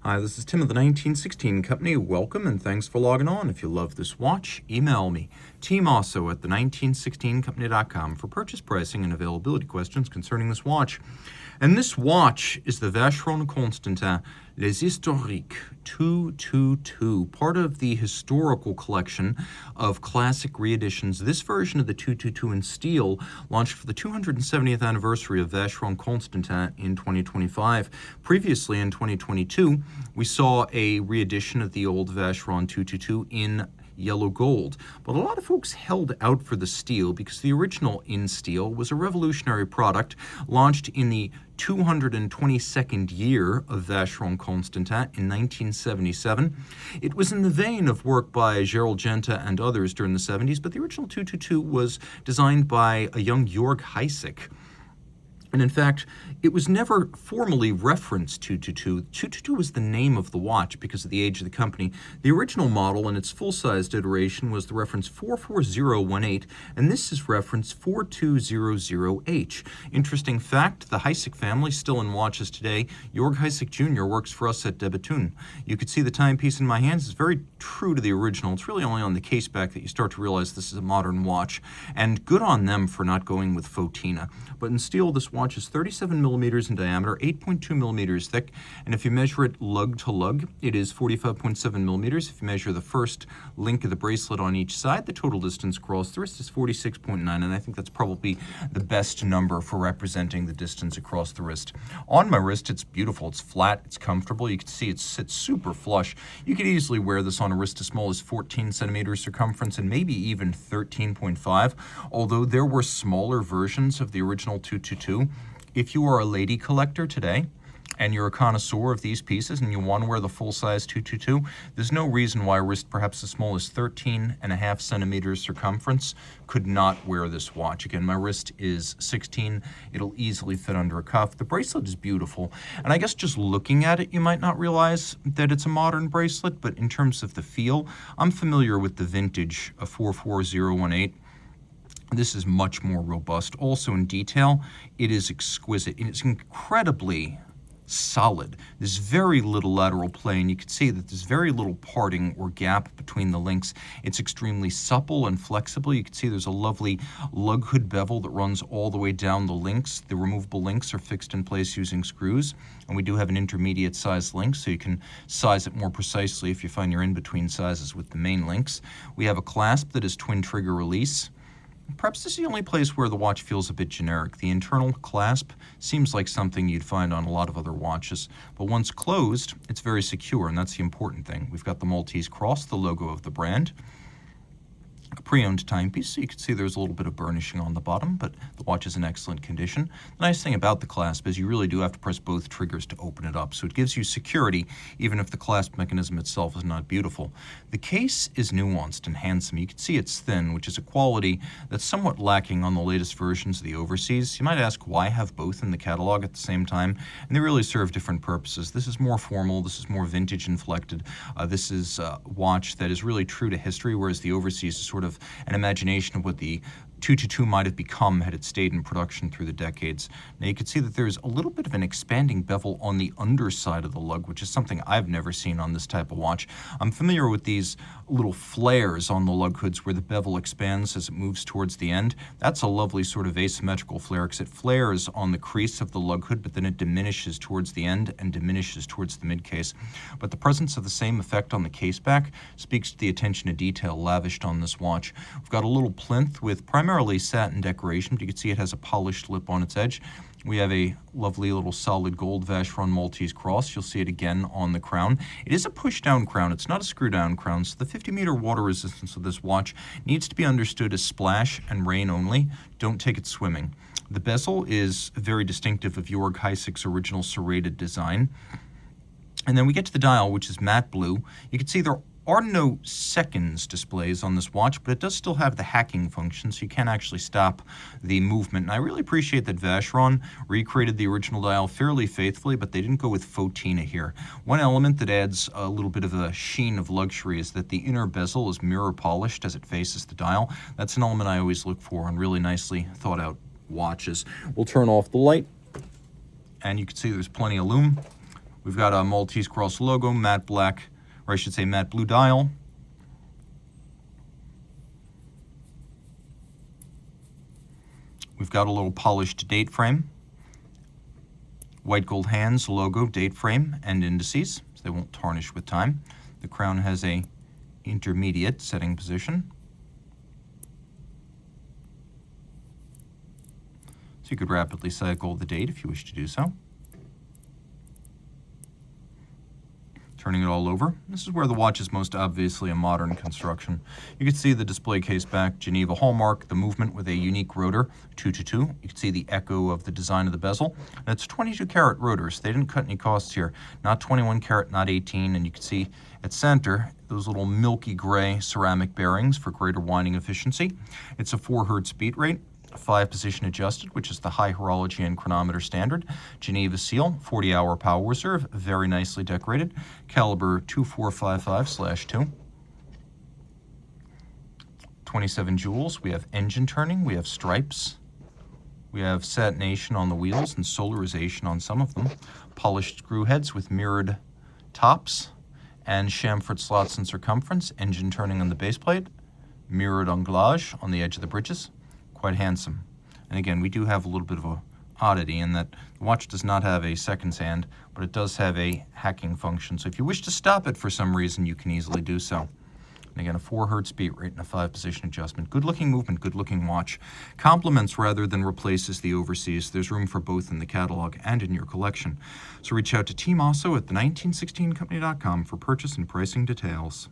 Hi, this is Tim of the 1916 Company. Welcome and thanks for logging on. If you love this watch, email me, Team Mosso at the1916company.com for purchase pricing and availability questions concerning this watch. And this watch is the Vacheron Constantin Historiques 222, part of the historical collection of classic reeditions. This version of the 222 in steel launched for the 270th anniversary of Vacheron Constantin in 2025. Previously, in 2022, we saw a reedition of the old Vacheron 222 in yellow gold, but a lot of folks held out for the steel because the original in steel was a revolutionary product launched in the 222nd year of Vacheron Constantin in 1977. It was in the vein of work by Gerald Genta and others during the 70s, but the original 222 was designed by a young Jörg Heisek. And in fact, it was never formally referenced 222. 222 was the name of the watch because of the age of the company. The original model in its full-sized iteration was the reference 44018, and this is reference 4200H. Interesting fact, the Heisek family still in watches today. Jörg Heisek Jr. works for us at Debetun. You could see the timepiece in my hands is very true to the original. It's really only on the case back that you start to realize this is a modern watch, and good on them for not going with fauxtina. But in steel, this watch is 37 millimeters in diameter, 8.2 millimeters thick, and if you measure it lug to lug, it is 45.7 millimeters. If you measure the first link of the bracelet on each side, the total distance across the wrist is 46.9, and I think that's probably the best number for representing the distance across the wrist. On my wrist, it's beautiful. It's flat. It's comfortable. You can see it sits super flush. You could easily wear this on a wrist as small as 14 centimeters circumference and maybe even 13.5, although there were smaller versions of the original 222. If you are a lady collector today and you're a connoisseur of these pieces and you want to wear the full-size 222, there's no reason why a wrist perhaps as small as 13.5 centimeters circumference could not wear this watch. Again, my wrist is 16. It'll easily fit under a cuff. The bracelet is beautiful, and I guess just looking at it, you might not realize that it's a modern bracelet, but in terms of the feel, I'm familiar with the vintage of 44018. This is much more robust. Also in detail, it is exquisite. It's incredibly solid. There's very little lateral play, and you can see that there's very little parting or gap between the links. It's extremely supple and flexible. You can see there's a lovely lug hood bevel that runs all the way down the links. The removable links are fixed in place using screws, and we do have an intermediate size link, so you can size it more precisely if you find you're in between sizes with the main links. We have a clasp that is twin trigger release. Perhaps this is the only place where the watch feels a bit generic. The internal clasp seems like something you'd find on a lot of other watches, but once closed, it's very secure, and that's the important thing. We've got the Maltese cross, the logo of the brand. A pre-owned timepiece, so you can see there's a little bit of burnishing on the bottom, but the watch is in excellent condition. The nice thing about the clasp is you really do have to press both triggers to open it up, so it gives you security even if the clasp mechanism itself is not beautiful. The case is nuanced and handsome. You can see it's thin, which is a quality that's somewhat lacking on the latest versions of the Overseas. You might ask, why have both in the catalog at the same time? And they really serve different purposes. This is more formal, this is more vintage inflected. This is a watch that is really true to history, whereas the Overseas is sort of an imagination of what the 222 might have become had it stayed in production through the decades. Now you can see that there's a little bit of an expanding bevel on the underside of the lug, which is something I've never seen on this type of watch. I'm familiar with these little flares on the lug hoods where the bevel expands as it moves towards the end. That's a lovely sort of asymmetrical flare because it flares on the crease of the lug hood, but then it diminishes towards the end and diminishes towards the mid-case. But the presence of the same effect on the case back speaks to the attention to detail lavished on this watch. We've got a little plinth with primarily satin decoration, but you can see it has a polished lip on its edge. We have a lovely little solid gold Vacheron Maltese cross. You'll see it again on the crown. It is a push-down crown. It's not a screw-down crown, so the 50-meter water resistance of this watch needs to be understood as splash and rain only. Don't take it swimming. The bezel is very distinctive of Jörg Heisek's original serrated design. And then we get to the dial, which is matte blue. You can see there are no seconds displays on this watch, but it does still have the hacking function, so you can actually stop the movement. And I really appreciate that Vacheron recreated the original dial fairly faithfully, but they didn't go with fauxtina here. One element that adds a little bit of a sheen of luxury is that the inner bezel is mirror polished as it faces the dial. That's an element I always look for on really nicely thought out watches. We'll turn off the light, and you can see there's plenty of lume. We've got a Maltese cross logo, matte black, or I should say matte blue dial. We've got a little polished date frame, white gold hands, logo, date frame, and indices, so they won't tarnish with time. The crown has a intermediate setting position. So you could rapidly cycle the date if you wish to do so. Turning it all over. This is where the watch is most obviously a modern construction. You can see the display case back, Geneva hallmark, the movement with a unique rotor, 222. You can see the echo of the design of the bezel. And it's 22 karat rotors. They didn't cut any costs here. Not 21 karat, not 18. And you can see at center, those little milky gray ceramic bearings for greater winding efficiency. It's a 4 Hertz beat rate. 5 position adjusted, which is the high horology and chronometer standard. Geneva seal, 40-hour power reserve, very nicely decorated. Caliber 2455/2. 27 jewels. We have engine turning. We have stripes. We have satination on the wheels and solarization on some of them. Polished screw heads with mirrored tops and chamfered slots in circumference. Engine turning on the base plate. Mirrored anglage on the edge of the bridges. Quite handsome. And again, we do have a little bit of a oddity in that the watch does not have a seconds hand, but it does have a hacking function. So if you wish to stop it for some reason, you can easily do so. And again, a 4 Hertz beat rate and a 5 position adjustment. Good looking movement, good looking watch. Complements rather than replaces the overseas. There's room for both in the catalog and in your collection. So reach out to Team Mosso at the 1916company.com for purchase and pricing details.